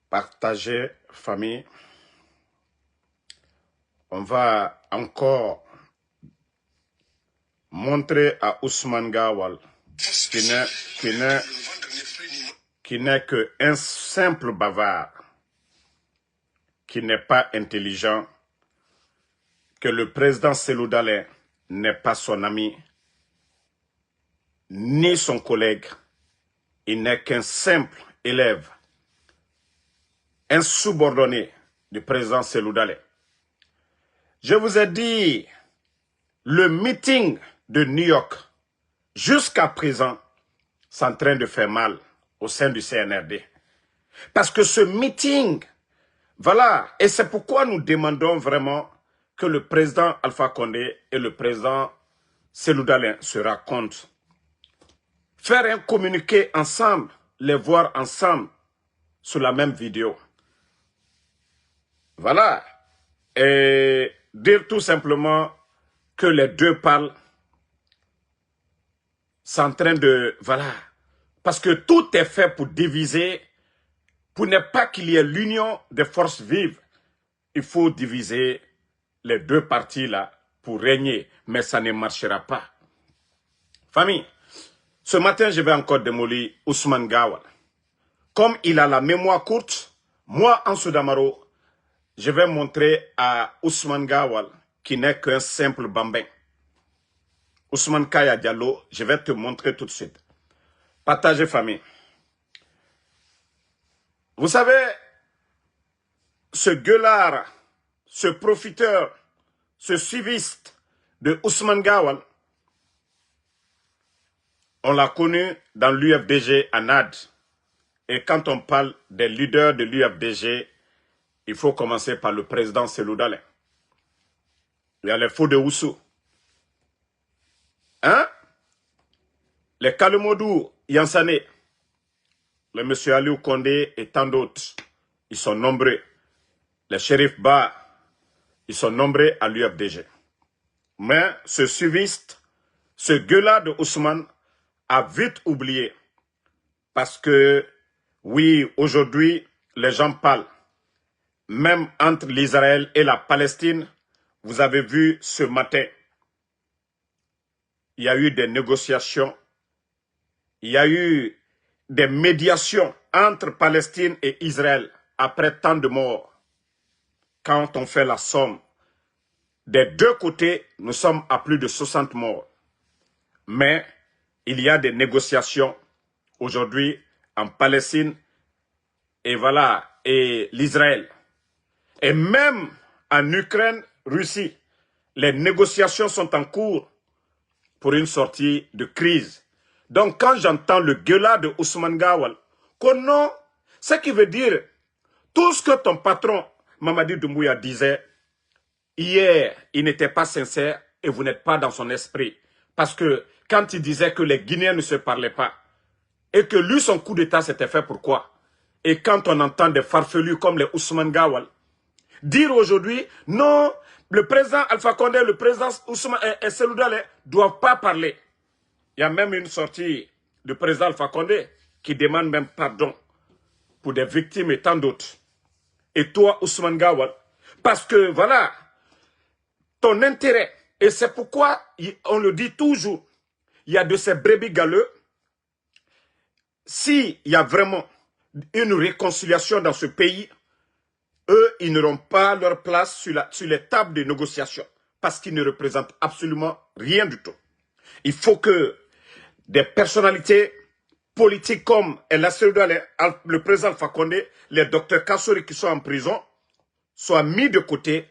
Partager, famille. On va encore montrer à Ousmane Gawal qui n'est qu'un simple bavard, qui n'est pas intelligent, que le président Cellou Dalein n'est pas son ami, ni son collègue. Il n'est qu'un simple élève, un subordonné du président Cellou Dalein. Je vous ai dit, le meeting de New York, jusqu'à présent, c'est en train de faire mal au sein du CNRD. Parce que ce meeting, voilà, et c'est pourquoi nous demandons vraiment que le président Alpha Condé et le président Cellou Dalein se racontent. Faire un communiqué ensemble, les voir ensemble sur la même vidéo. Voilà. Et dire tout simplement que les deux parlent, c'est en train de... Voilà. Parce que tout est fait pour diviser, pour ne pas qu'il y ait l'union des forces vives. Il faut diviser les deux parties là pour régner, mais ça ne marchera pas. Famille, ce matin, je vais encore démolir Ousmane Gawal. Comme il a la mémoire courte, moi, Ansou Damaro, je vais montrer à Ousmane Gawal qui n'est qu'un simple bambin. Ousmane Kaya Diallo, je vais te montrer tout de suite. Partagez, famille. Vous savez, ce gueulard, ce profiteur, ce suiviste de Ousmane Gawal, on l'a connu dans l'UFDG à NAD. Et quand on parle des leaders de l'UFDG, il faut commencer par le président Cellou Dalein. Il y a les faux de Oussou. Hein? Les Kalemodou Yansane, le monsieur Aliou Condé et tant d'autres, ils sont nombreux. Les shérifs Ba, ils sont nombreux à l'UFDG. Mais ce suiviste, ce gueulard de Ousmane, a vite oublié. Parce que, oui, aujourd'hui, les gens parlent. Même entre l'Israël et la Palestine, vous avez vu ce matin, il y a eu des négociations, il y a eu des médiations entre Palestine et Israël après tant de morts. Quand on fait la somme, des deux côtés, nous sommes à plus de 60 morts. Mais il y a des négociations aujourd'hui en Palestine et voilà, et l'Israël. Et même en Ukraine, Russie, les négociations sont en cours pour une sortie de crise. Donc quand j'entends le gueulard de Ousmane Gawal, que non, ce qui veut dire, tout ce que ton patron Mamadi Doumbouya disait, hier, il n'était pas sincère et vous n'êtes pas dans son esprit. Parce que quand il disait que les Guinéens ne se parlaient pas, et que lui, son coup d'État, s'était fait pourquoi? Et quand on entend des farfelus comme les Ousmane Gawal, dire aujourd'hui, non, le président Alpha Condé, le président Ousmane et Cellou Dalein ne doivent pas parler. Il y a même une sortie du président Alpha Condé qui demande même pardon pour des victimes et tant d'autres. Et toi, Ousmane Gawal, parce que voilà, ton intérêt, et c'est pourquoi on le dit toujours, il y a de ces brebis galeux, s'il y a vraiment une réconciliation dans ce pays, eux, ils n'auront pas leur place sur les tables de négociation parce qu'ils ne représentent absolument rien du tout. Il faut que des personnalités politiques comme Cellou Dalein, le président Alpha Condé, les docteurs Kassori qui sont en prison, soient mis de côté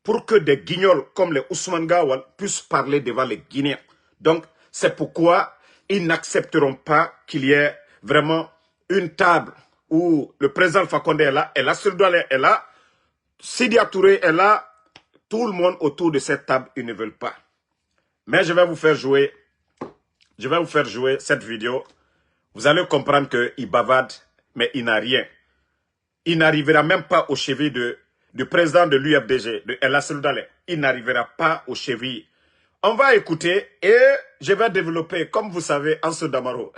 pour que des guignols comme les Ousmane Gawal puissent parler devant les Guinéens. Donc, c'est pourquoi ils n'accepteront pas qu'il y ait vraiment une table où le président Alpha Condé est là, et Cellou Dalein est là, Sidi Touré est là, tout le monde autour de cette table, ils ne veulent pas. Mais je vais vous faire jouer cette vidéo. Vous allez comprendre qu'il bavarde, mais il n'a rien. Il n'arrivera même pas aux chevilles du président de l'UFDG, de Cellou Dalein. Il n'arrivera pas aux chevilles. On va écouter et je vais développer, comme vous savez, Ansou Damaro.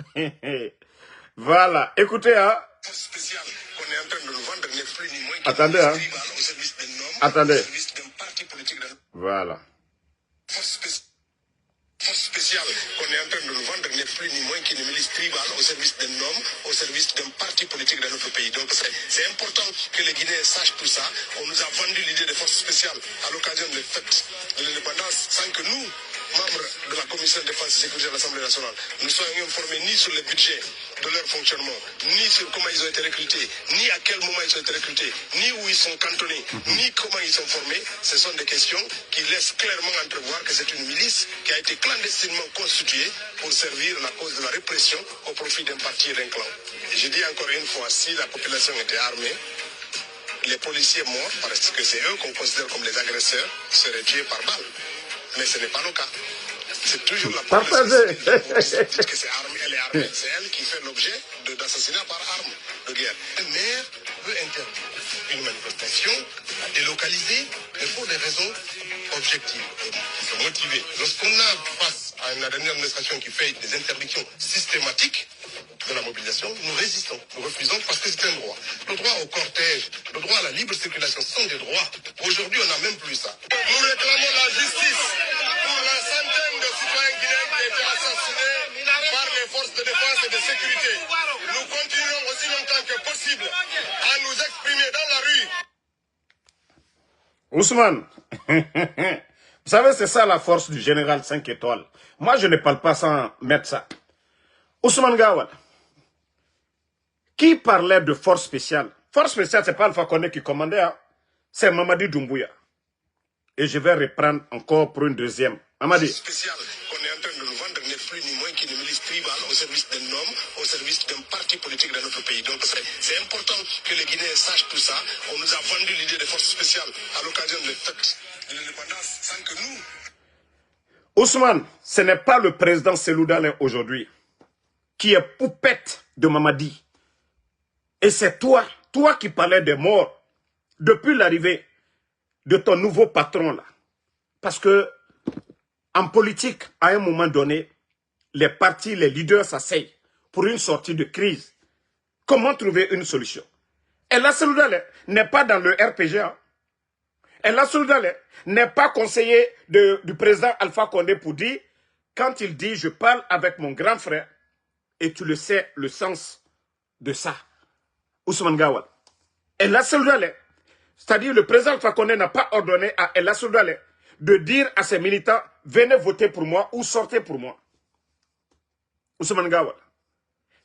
Voilà, écoutez, hein. Spécial qu'on est en train de nous vendre n'est plus ni moins Attendez, hein. au service d'un homme, Attendez. au service d'un parti politique. Voilà. Force spéciale qu'on est en train de nous vendre n'est plus ni moins qu'une milice tribale au service d'un homme, au service d'un parti politique dans notre pays. Donc c'est important que les Guinéens sachent tout ça. On nous a vendu l'idée de force spéciale à l'occasion des fêtes de l'indépendance sans que nous, membres de la commission de défense et sécurité de l'Assemblée nationale, nous soyons informés ni sur le budget de leur fonctionnement, ni sur comment ils ont été recrutés, ni à quel moment ils ont été recrutés, ni où ils sont cantonnés, ni comment ils sont formés. Ce sont des questions qui laissent clairement entrevoir que c'est une milice qui a été clandestinement constituée pour servir la cause de la répression au profit d'un parti et d'un clan. Et je dis encore une fois, si la population était armée, les policiers morts, parce que c'est eux qu'on considère comme les agresseurs, seraient tués par balle. Mais ce n'est pas le cas. C'est toujours la population qui dit que c'est armée, elle est armée. C'est elle qui fait l'objet d'assassinats par arme de guerre. Le maire peut interdire une manifestation, la délocaliser, mais pour des raisons objectives, qui sont motivées. Lorsqu'on a face à une administration qui fait des interdictions systématiques de la mobilisation, nous résistons, nous refusons parce que c'est un droit. Le droit au cortège, le droit à la libre circulation, ce sont des droits. Aujourd'hui, on n'a même plus ça. Nous réclamons la justice pour la centaine de citoyens guinéens qui ont été assassinés par les forces de défense et de sécurité. Nous continuerons aussi longtemps que possible à nous exprimer dans la rue. Ousmane, vous savez, c'est ça la force du général 5 étoiles. Moi, je ne parle pas sans mettre ça. Ousmane Gawal, qui parlait de force spéciale? Force spéciale, c'est pas Alpha Condé qui commandait, hein? C'est Mamadi Doumbouya. Et je vais reprendre encore pour une deuxième. Mamadi. Spécial qu'on est en train de nous vendre n'est plus ni moins qu'une milice tribale au service d'un homme, au service d'un parti politique dans notre pays. Donc c'est important que les Guinéens sachent tout ça. On nous a vendu l'idée de force spéciale à l'occasion des fêtes de l'indépendance sans que nous... Ousmane, ce n'est pas le président Cellou Dalein aujourd'hui qui est poupette de Mamadi. Et c'est toi qui parlais des morts depuis l'arrivée de ton nouveau patron là. Parce que en politique, à un moment donné, les partis, les leaders s'asseyent pour une sortie de crise. Comment trouver une solution? Et la Cellou Dalein n'est pas dans le RPG. Hein? Et la Cellou Dalein n'est pas conseiller du président Alpha Condé pour dire, quand il dit je parle avec mon grand frère, et tu le sais, le sens de ça. Ousmane Gawal. Et la Cellou Dalein, c'est-à-dire le président Alpha Condé n'a pas ordonné à La Cellou Dalein de dire à ses militants, venez voter pour moi ou sortez pour moi. Ousmane Gawal.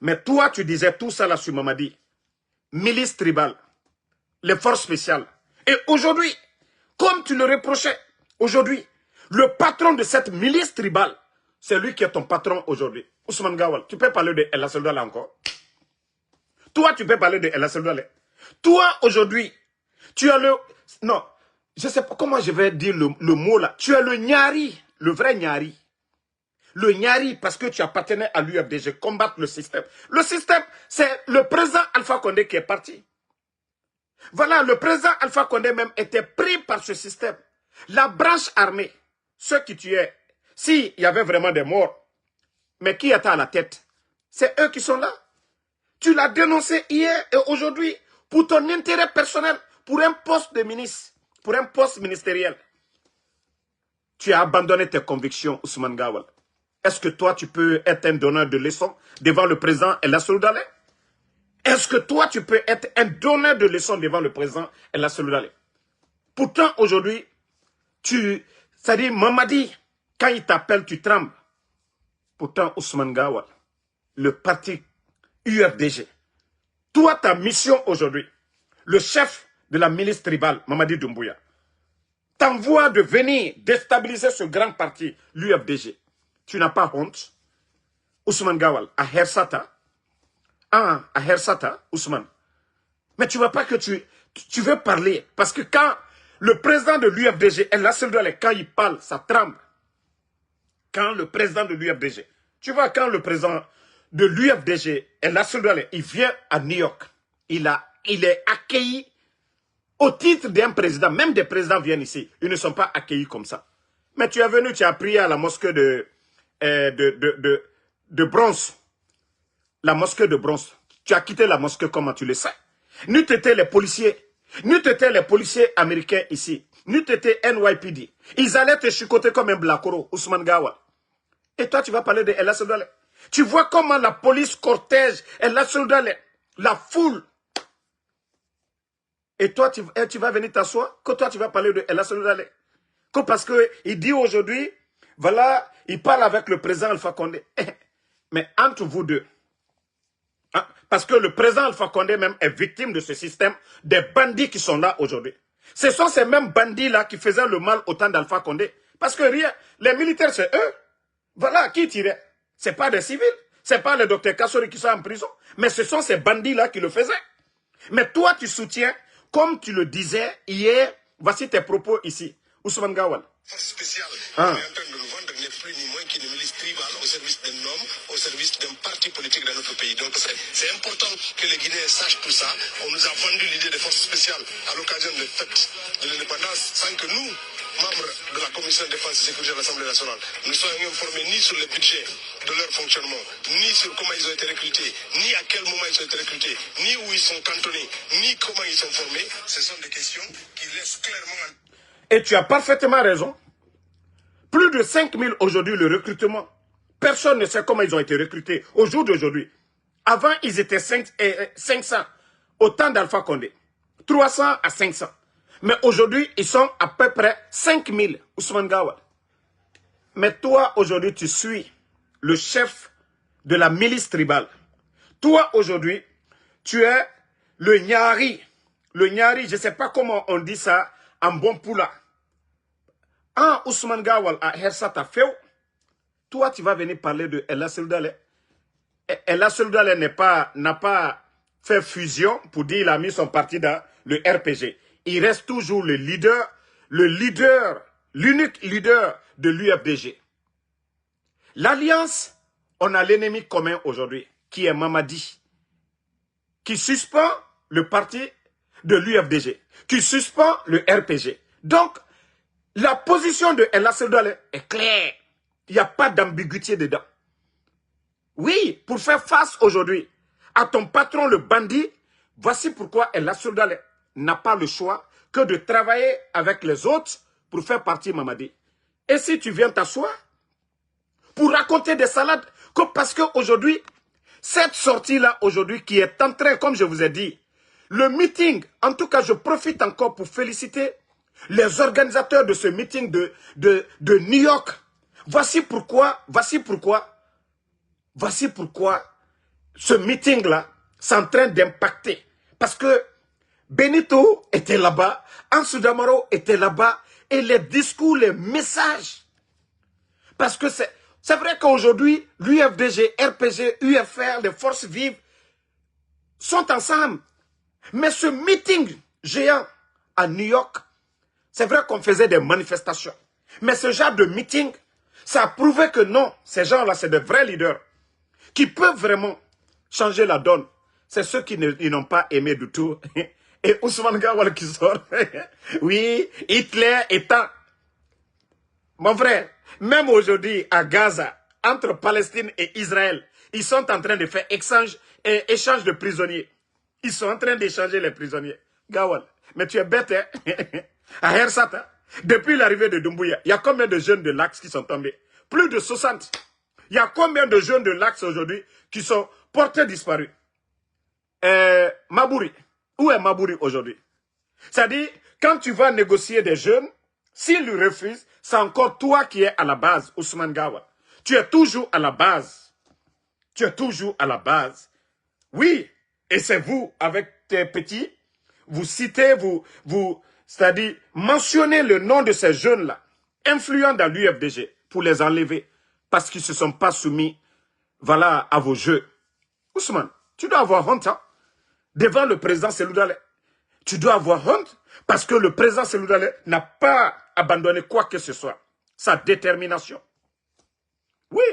Mais toi, tu disais tout ça là sur Mamadi. Milice tribale, les forces spéciales. Et aujourd'hui, comme tu le reprochais, aujourd'hui, le patron de cette milice tribale, c'est lui qui est ton patron aujourd'hui. Ousmane Gawal, tu peux parler de La Cellou Dalein encore? Toi, tu peux parler de La Cellou Dalein. Toi, aujourd'hui, tu as le... Non, je ne sais pas comment je vais dire le mot là. Tu as le Nyari, le vrai Nyari. Le Nyari, parce que tu appartenais à l'UFDG, combattre le système. Le système, c'est le président Alpha Condé qui est parti. Voilà, le président Alpha Condé même était pris par ce système. La branche armée, ceux qui tuaient, s'il y avait vraiment des morts, mais qui était à la tête? C'est eux qui sont là. Tu l'as dénoncé hier et aujourd'hui pour ton intérêt personnel, pour un poste de ministre, pour un poste ministériel. Tu as abandonné tes convictions, Ousmane Gawal. Est-ce que toi, tu peux être un donneur de leçons devant le président La Cellou Dalein? Est-ce que toi, tu peux être un donneur de leçons devant le président La Cellou Dalein? Pourtant, aujourd'hui, c'est-à-dire Mamadi, quand il t'appelle, tu trembles. Pourtant, Ousmane Gawal, le parti UFDG, toi, ta mission aujourd'hui, le chef de la milice tribale, Mamadi Doumbouya, t'envoie de venir déstabiliser ce grand parti, l'UFDG. Tu n'as pas honte, Ousmane Gawal, à Hersata? Ah, à Hersata, Ousmane. Mais tu ne vois pas que tu veux parler. Parce que quand le président de l'UFDG, La Cellou Dalein, quand il parle, ça tremble. Quand le président de l'UFDG, tu vois, quand le président de l'UFDG, La Cellou Dalein, il vient à New York, il est accueilli au titre d'un président. Même des présidents viennent ici, ils ne sont pas accueillis comme ça. Mais tu es venu, tu as prié à la mosquée de bronze. la mosquée de bronze. Tu as quitté la mosquée, comment tu le sais? N'eût été les policiers américains ici, n'eût été NYPD, ils allaient te chicoter comme un blacoro, Ousmane Gawal. Et toi, tu vas parler de El Assoudale. Tu vois comment la police cortège El Assoudale, la foule. Et toi, tu vas venir t'asseoir, que toi, tu vas parler de El Assoudale. Que parce qu'il dit aujourd'hui, voilà, il parle avec le président Alpha Condé. Mais entre vous deux, hein, parce que le président Alpha Condé même est victime de ce système, des bandits qui sont là aujourd'hui. Ce sont ces mêmes bandits-là qui faisaient le mal au temps d'Alpha Condé. Parce que rien, les militaires, c'est eux. Voilà, qui tirait? Ce n'est pas des civils, ce n'est pas les docteurs Kassori qui sont en prison, mais ce sont ces bandits-là qui le faisaient. Mais toi, tu soutiens, comme tu le disais hier, voici tes propos ici, Ousmane Gawal. Force spéciale qu'on est en train de nous vendre n'est plus ni moins qu'une milice tribale au service d'un homme, au service d'un parti politique dans notre pays. Donc c'est important que les Guinéens sachent tout ça. On nous a vendu l'idée des forces spéciales à l'occasion de fête de l'indépendance sans que nous, membres de la commission de défense et sécurité de l'Assemblée nationale, nous soyons informés ni sur le budget de leur fonctionnement, ni sur comment ils ont été recrutés, ni à quel moment ils ont été recrutés, ni où ils sont cantonnés, ni comment ils sont formés. Ce sont des questions qui laissent clairement... Et tu as parfaitement raison. Plus de 5000 aujourd'hui le recrutement. Personne ne sait comment ils ont été recrutés au jour d'aujourd'hui. Avant, ils étaient 500 au temps d'Alpha Condé. 300 à 500. Mais aujourd'hui, ils sont à peu près 5000, Ousmane Gawal. Mais toi, aujourd'hui, tu suis le chef de la milice tribale. Toi, aujourd'hui, tu es le Nyari. Le Nyari, je ne sais pas comment on dit ça en bon poula. Ah, Ousmane Gawal à Hersata Feo. Toi, tu vas venir parler de El Assoudale. El Assoudale n'a pas fait fusion pour dire qu'il a mis son parti dans le RPG. Il reste toujours le leader, l'unique leader de l'UFDG. L'Alliance, on a l'ennemi commun aujourd'hui, qui est Mamadi, qui suspend le parti de l'UFDG, qui suspend le RPG. Donc, la position de El Assoudale est claire. Il n'y a pas d'ambiguïté dedans. Oui, pour faire face aujourd'hui à ton patron le bandit, voici pourquoi El Assoudale n'a pas le choix que de travailler avec les autres pour faire partie Mamadi. Et si tu viens t'asseoir pour raconter des salades, parce qu'aujourd'hui, cette sortie-là aujourd'hui qui est en train, comme je vous ai dit, le meeting, en tout cas je profite encore pour féliciter les organisateurs de ce meeting de New York. Voici pourquoi ce meeting-là, c'est en train d'impacter. Parce que Benito était là-bas, Ansou Damaro était là-bas, et les discours, les messages. Parce que c'est vrai qu'aujourd'hui, l'UFDG, RPG, UFR, les forces vives sont ensemble. Mais ce meeting géant à New York, c'est vrai qu'on faisait des manifestations. Mais ce genre de meeting, ça a prouvé que non, ces gens-là, c'est de vrais leaders qui peuvent vraiment changer la donne. C'est ceux qui n'ont pas aimé du tout. Et Ousmane Gawal qui sort. Oui, Hitler étant... Mon frère, même aujourd'hui à Gaza, entre Palestine et Israël, ils sont en train de faire échange de prisonniers. Ils sont en train d'échanger les prisonniers. Gawal, mais tu es bête, hein? À Hersata, depuis l'arrivée de Doumbouya, il y a combien de jeunes de l'Axe qui sont tombés? Plus de 60. Il y a combien de jeunes de l'Axe aujourd'hui qui sont portés disparus? Mabouri. Où est Mabouri aujourd'hui? C'est-à-dire, quand tu vas négocier des jeunes, s'ils lui refusent, c'est encore toi qui es à la base, Ousmane Gawal. Tu es toujours à la base. Tu es toujours à la base. Oui, et c'est vous, avec tes petits, vous citez, c'est-à-dire, mentionnez le nom de ces jeunes-là, influents dans l'UFDG, pour les enlever, parce qu'ils ne se sont pas soumis, voilà, à vos jeux. Ousmane, tu dois avoir honte, hein, devant le président Selloudale. Tu dois avoir honte, parce que le président Selloudale n'a pas abandonné quoi que ce soit. Sa détermination. Oui,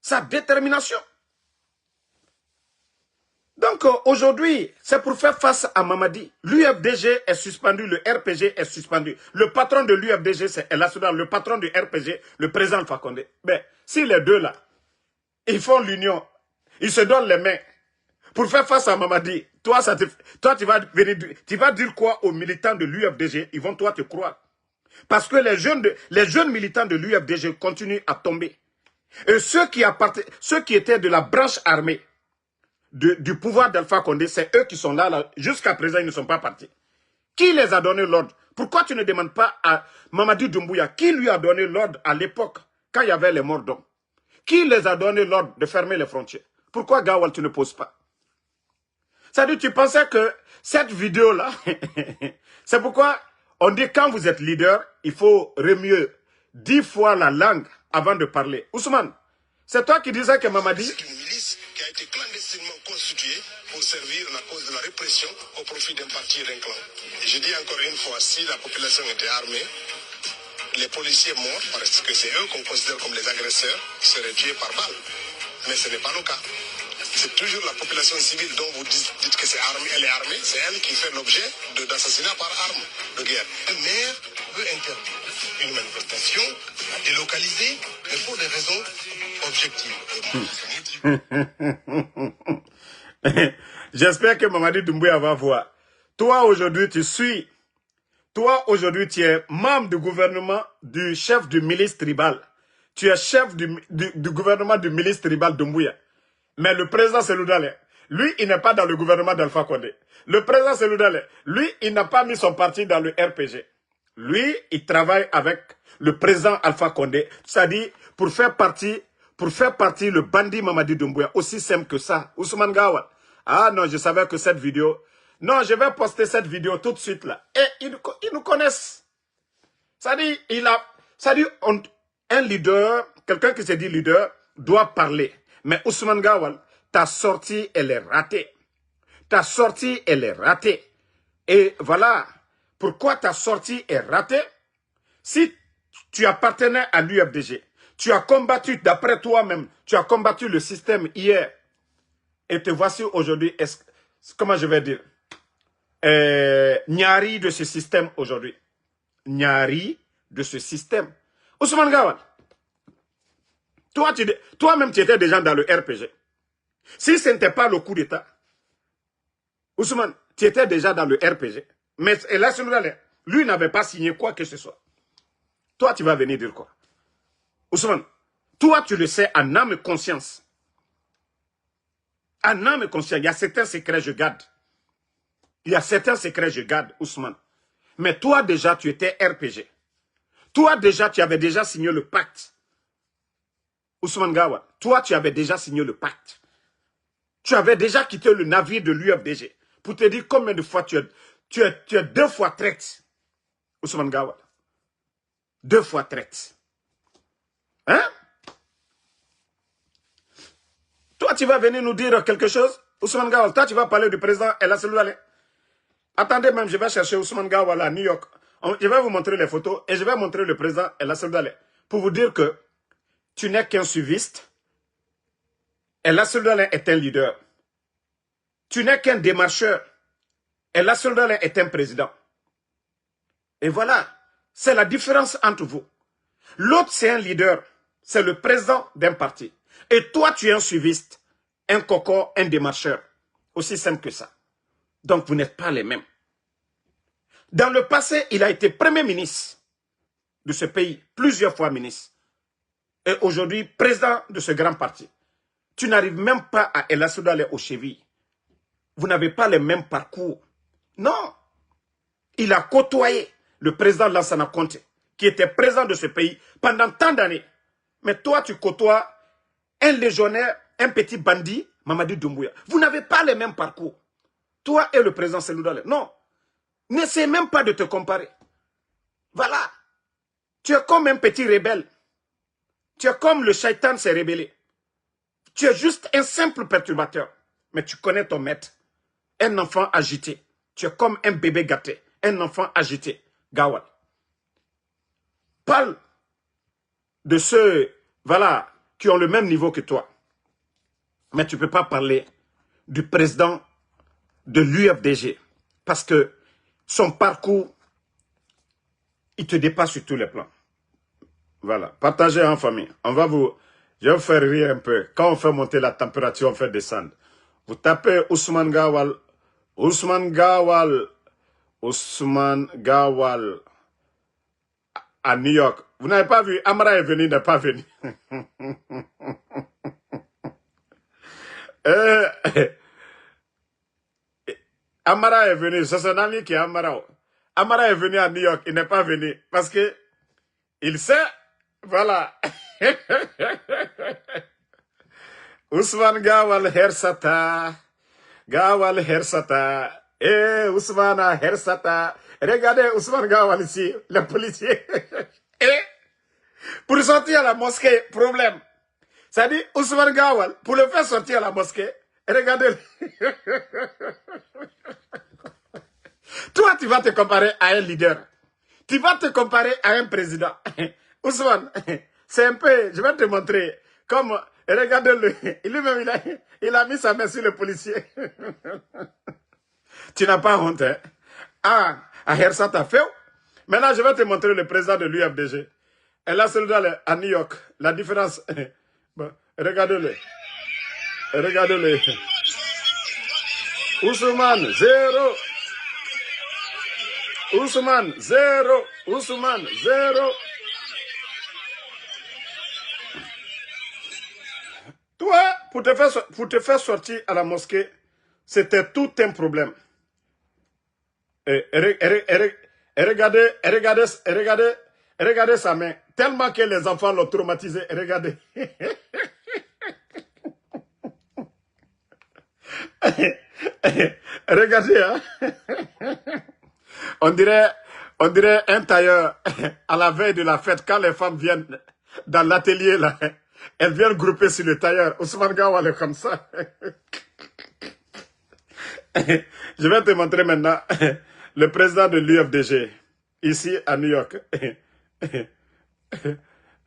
sa détermination. Donc aujourd'hui, c'est pour faire face à Mamadi. L'UFDG est suspendu, le RPG est suspendu. Le patron de l'UFDG, c'est El Assoudale. Le patron du RPG, le président Alpha Condé. Mais si les deux là, ils font l'union, Ils se donnent les mains pour faire face à Mamadi. Toi, tu vas dire quoi aux militants de l'UFDG? Ils vont toi te croire. Parce que les jeunes militants de l'UFDG continuent à tomber. Et ceux qui étaient de la branche armée du pouvoir d'Alpha Condé, c'est eux qui sont là. Jusqu'à présent, ils ne sont pas partis. Qui les a donné l'ordre? Pourquoi tu ne demandes pas à Mamadi Doumbouya qui lui a donné l'ordre à l'époque, quand il y avait les morts d'hommes? Qui les a donné l'ordre de fermer les frontières? Pourquoi, Gawal, tu ne poses pas? C'est-à-dire, tu pensais que cette vidéo-là, c'est pourquoi on dit quand vous êtes leader, il faut remuer 10 fois la langue avant de parler. Ousmane, c'est toi qui disais que Mamadi... C'est une milice qui a été clandestinement constituée pour servir la cause de la répression au profit d'un parti et d'un clan. Et je dis encore une fois, si la population était armée, les policiers morts, parce que c'est eux qu'on considère comme les agresseurs, seraient tués par balle. Mais ce n'est pas le cas. C'est toujours la population civile dont vous dites que c'est armée, elle est armée, c'est elle qui fait l'objet d'assassinats par arme de guerre. Le maire peut interdire une manifestation, la délocaliser, mais pour des raisons objectives. J'espère que Mamadi Doumbouya va voir. Toi, aujourd'hui, Toi, aujourd'hui, tu es membre du gouvernement du chef du milice tribal. Tu es chef du gouvernement du milice tribal Doumbouya. Mais le président Seloudalé, lui, il n'est pas dans le gouvernement d'Alpha Condé. Le président Seloudalé, lui, il n'a pas mis son parti dans le RPG. Lui, il travaille avec le président Alpha Condé. C'est-à-dire, pour faire partie le bandit Mamadi Doumbouya. Aussi simple que ça. Ousmane Gawal. Ah non, je savais que cette vidéo... Non, je vais poster cette vidéo tout de suite là. Et ils nous connaissent. C'est-à-dire, un leader, quelqu'un qui se dit leader, doit parler. Mais Ousmane Gawal, ta sortie, elle est ratée. Ta sortie, elle est ratée. Et voilà. Pourquoi ta sortie est ratée? Si tu appartenais à l'UFDG, tu as combattu, d'après toi-même, tu as combattu le système hier. Et te voici aujourd'hui, comment je vais dire, Nyari de ce système aujourd'hui. Nyari de ce système. Ousmane Gawal, toi-même, tu étais déjà dans le RPG. Si ce n'était pas le coup d'État, Ousmane, tu étais déjà dans le RPG. Mais là, lui n'avait pas signé quoi que ce soit. Toi, tu vas venir dire quoi? Ousmane, toi, tu le sais en âme et conscience. En âme et conscience, il y a certains secrets que je garde. Il y a certains secrets que je garde, Ousmane. Mais toi, déjà, tu étais RPG. Toi, déjà, tu avais déjà signé le pacte. Ousmane Gawal, toi, tu avais déjà signé le pacte. Tu avais déjà quitté le navire de l'UFDG. Pour te dire combien de fois tu es 2 fois traite. Ousmane Gawal. 2 fois traite. Hein? Toi, tu vas venir nous dire quelque chose? Ousmane Gawal, toi, tu vas parler du président El Seloudalé. Attendez même, je vais chercher Ousmane Gawal à New York. Je vais vous montrer les photos et je vais montrer le président El Seloudalé. Pour vous dire que tu n'es qu'un suiviste. El Seloudalé est un leader. Tu n'es qu'un démarcheur. El Seloudalé est un président. Et voilà, c'est la différence entre vous. L'autre, c'est un leader. C'est le président d'un parti. Et toi, tu es un suiviste, un coco, un démarcheur. Aussi simple que ça. Donc, vous n'êtes pas les mêmes. Dans le passé, il a été premier ministre de ce pays, plusieurs fois ministre. Et aujourd'hui, président de ce grand parti. Tu n'arrives même pas à El Seloudalé aux chevilles. Vous n'avez pas les mêmes parcours. Non. Il a côtoyé le président Lansana Conté, qui était président de ce pays pendant tant d'années. Mais toi, tu côtoies un légionnaire, un petit bandit, Mamadi Doumbouya. Vous n'avez pas les mêmes parcours. Toi et le président Seloudalé. Non. N'essaie même pas de te comparer. Voilà. Tu es comme un petit rebelle. Tu es comme le shaitan s'est rébellé. Tu es juste un simple perturbateur. Mais tu connais ton maître. Un enfant agité. Tu es comme un bébé gâté. Un enfant agité. Gawal. Parle de ceux, voilà, qui ont le même niveau que toi. Mais tu ne peux pas parler du président de l'UFDG. Parce que son parcours, il te dépasse sur tous les plans. Voilà. Partagez en famille. On va vous... Je vais vous faire rire un peu. Quand on fait monter la température, on fait descendre. Vous tapez Ousmane Gawal, Ousmane Gawal, Ousmane Gawal à New York. Vous n'avez pas vu, Amara est venu, n'est pas venu. Amara est venu, c'est son ami qui est Amara. Amara est venu à New York, il n'est pas venu parce que il sait, voilà. Ousmane Gawal Hersata, Gawal Hersata, Ousmane Hersata. Regardez Ousmane Gawal ici, le policier. Et pour sortir à la mosquée, problème. Ça dit Ousmane Gawal, pour le faire sortir à la mosquée, regardez. Toi, tu vas te comparer à un leader. Tu vas te comparer à un président. Ousmane, c'est un peu, je vais te montrer. Comme, regardez-le. Lui-même, il a mis sa main sur le policier. Tu n'as pas honte, hein? Ah, à Hersata fait. Maintenant, je vais te montrer le président de l'UFDG. Et là, celui-là, à New York. La différence. Bon, regardez-le. Regardez-le. Ousmane, 0. Ousmane, 0. Ousmane, 0. Toi, pour te faire sortir à la mosquée, c'était tout un problème. Et regardez sa main. Tellement que les enfants l'ont traumatisé. Regardez. Regardez, hein. On dirait un tailleur à la veille de la fête, quand les femmes viennent dans l'atelier, là, elles viennent grouper sur le tailleur. Ousmane Gawal est comme ça. Je vais te montrer maintenant le président de l'UFDG, ici à New York.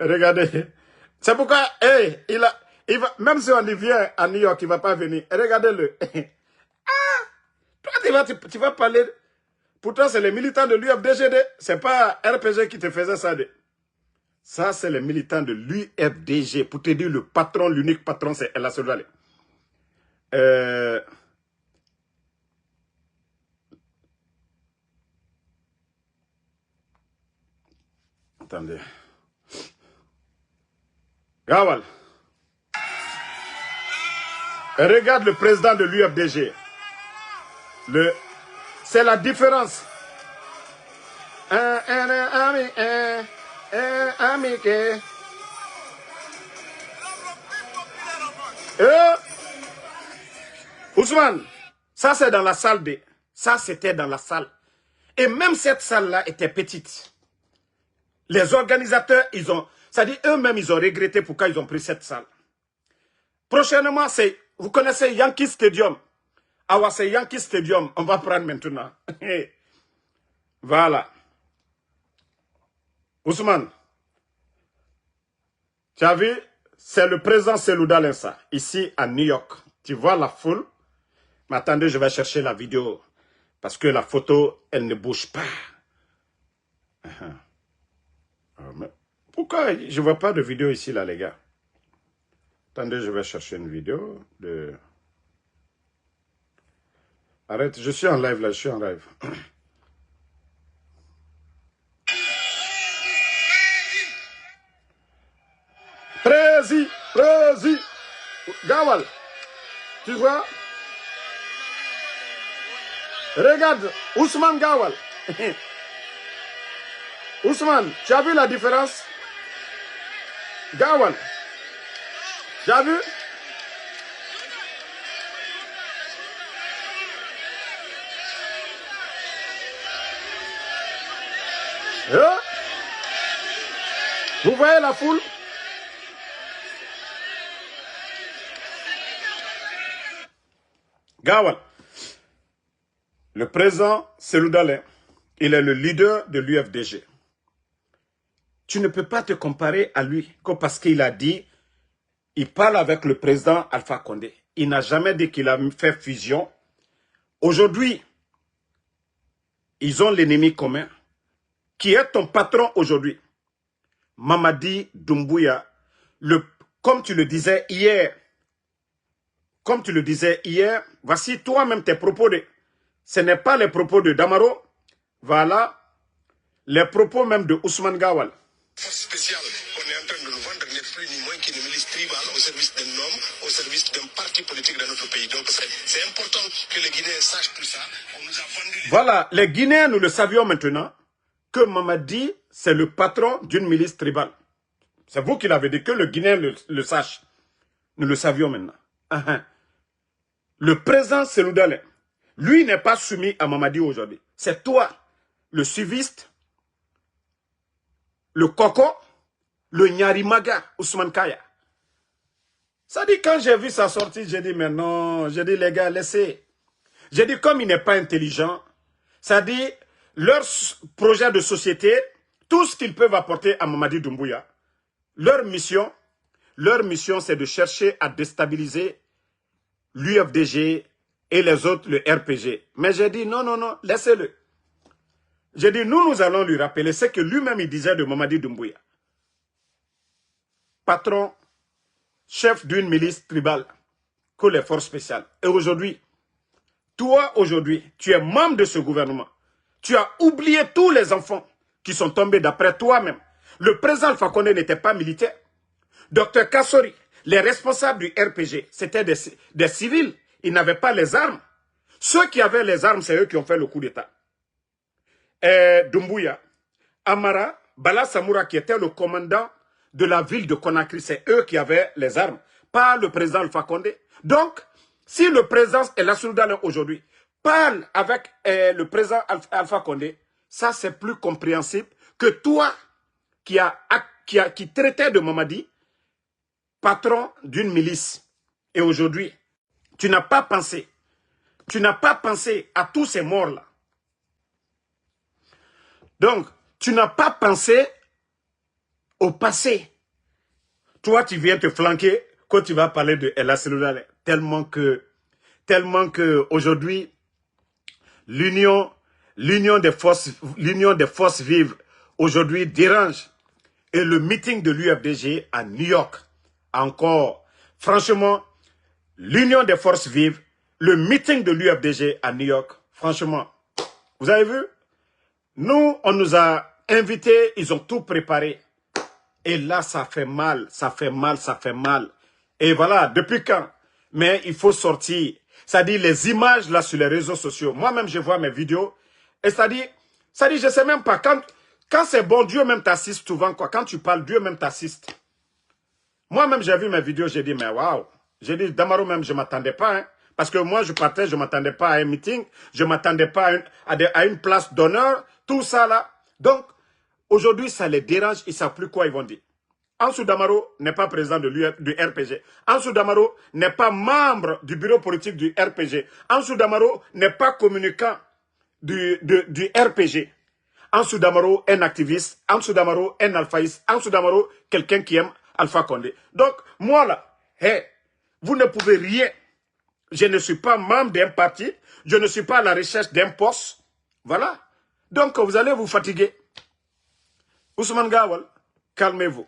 Regardez. C'est pourquoi, il va, même si on y vient à New York, il ne va pas venir. Regardez-le. Toi, tu vas parler. Pourtant, c'est les militants de l'UFDG. Ce n'est pas RPG qui te faisait ça. Ça, c'est les militants de l'UFDG. Pour te dire, le patron, l'unique patron, c'est El Assoudali. Attendez. Gawal. Regarde le président de l'UFDG. C'est la différence. Ousmane, ça c'est dans la salle de... Ça c'était dans la salle. Et même cette salle-là était petite. Les organisateurs, ils ont... C'est-à-dire eux-mêmes, ils ont regretté pourquoi ils ont pris cette salle. Prochainement, c'est... Vous connaissez Yankee Stadium. Ah ouais, c'est Yankee Stadium. On va prendre maintenant. Voilà. Ousmane, tu as vu, c'est le président Selouda Lensa, ici à New York. Tu vois la foule. Mais attendez, je vais chercher la vidéo. Parce que la photo, elle ne bouge pas. Mais pourquoi je ne vois pas de vidéo ici, là, les gars? Attendez, je vais chercher une vidéo de... Arrête, je suis en live, là, je suis en live. Prési, Gawal, tu vois? Regarde, Ousmane Gawal. Ousmane, tu as vu la différence? Gawal, tu as vu? Vous voyez la foule? Gawal, le président Seloudalé, il est le leader de l'UFDG. Tu ne peux pas te comparer à lui parce qu'il a dit, il parle avec le président Alpha Condé. Il n'a jamais dit qu'il a fait fusion. Aujourd'hui, ils ont l'ennemi commun. Qui est ton patron aujourd'hui? Mamadi Doumbouya, comme tu le disais hier, voici toi-même tes propos. Ce n'est pas les propos de Damaro, voilà les propos même de Ousmane Gawal. Force spéciale qu'on est en train de nous vendre n'est plus ni moins qu'une milice tribale au service d'un homme, au service d'un parti politique dans notre pays. Donc c'est important que les Guinéens sachent tout ça. On nous a vendu... Voilà, les Guinéens, nous le savions maintenant, que Mamadi, c'est le patron d'une milice tribale. C'est vous qui l'avez dit, que le Guinéen le sache. Nous le savions maintenant. Le président Seloudalé, lui n'est pas soumis à Mamadi aujourd'hui. C'est toi, le suiviste, le Coco, le Nyarimaga, Ousmane Kaya. Ça dit, quand j'ai vu sa sortie, j'ai dit, mais non, j'ai dit, les gars, laissez. J'ai dit, comme il n'est pas intelligent, ça dit, leur projet de société, tout ce qu'ils peuvent apporter à Mamadi Doumbouya, leur mission, c'est de chercher à déstabiliser l'UFDG et les autres, le RPG. Mais j'ai dit, non, non, non, laissez-le. J'ai dit, nous allons lui rappeler ce que lui-même il disait de Mamadi Doumbouya. Patron, chef d'une milice tribale, que les forces spéciales. Et aujourd'hui, toi, aujourd'hui, tu es membre de ce gouvernement. Tu as oublié tous les enfants qui sont tombés d'après toi-même. Le président Alpha Condé n'était pas militaire. Docteur Kassori, les responsables du RPG, c'était des civils. Ils n'avaient pas les armes. Ceux qui avaient les armes, c'est eux qui ont fait le coup d'État. Doumbouya, Amara, Bala Samoura, qui était le commandant de la ville de Conakry, c'est eux qui avaient les armes, pas le président Alpha Condé. Donc, si le président Elassou Dane aujourd'hui parle avec le président Alpha Condé, ça c'est plus compréhensible que toi qui traitais de Mamadi, patron d'une milice. Et aujourd'hui, tu n'as pas pensé à tous ces morts-là. Donc, tu n'as pas pensé au passé. Toi, tu viens te flanquer quand tu vas parler de Elassou Dane. Tellement que aujourd'hui, l'union des forces vives aujourd'hui dérange. Et le meeting de l'UFDG à New York, encore, franchement, l'union des forces vives, le meeting de l'UFDG à New York, franchement, vous avez vu? Nous, on nous a invités, ils ont tout préparé. Et là, ça fait mal, ça fait mal, ça fait mal. Et voilà, depuis quand? Mais il faut sortir. Ça dit les images là sur les réseaux sociaux. Moi-même, je vois mes vidéos. Et ça dit, je sais même pas. Quand c'est bon, Dieu même t'assiste souvent, quoi. Quand tu parles, Dieu même t'assiste. Moi-même, j'ai vu mes vidéos, j'ai dit, mais waouh. J'ai dit, Damaro même, je ne m'attendais pas. Hein. Parce que moi, je partais, je ne m'attendais pas à un meeting. Je ne m'attendais pas à une place d'honneur. Tout ça là. Donc, aujourd'hui, ça les dérange. Ils ne savent plus quoi ils vont dire. Ansou Damaro n'est pas président du RPG. Ansou Damaro n'est pas membre du bureau politique du RPG. Ansou Damaro n'est pas communicant du RPG. Ansou Damaro, un activiste. Ansou Damaro, un alphaïste. Ansou Damaro, quelqu'un qui aime Alpha Condé. Donc, moi là, vous ne pouvez rien. Je ne suis pas membre d'un parti. Je ne suis pas à la recherche d'un poste. Voilà. Donc, vous allez vous fatiguer. Ousmane Gawal, calmez-vous.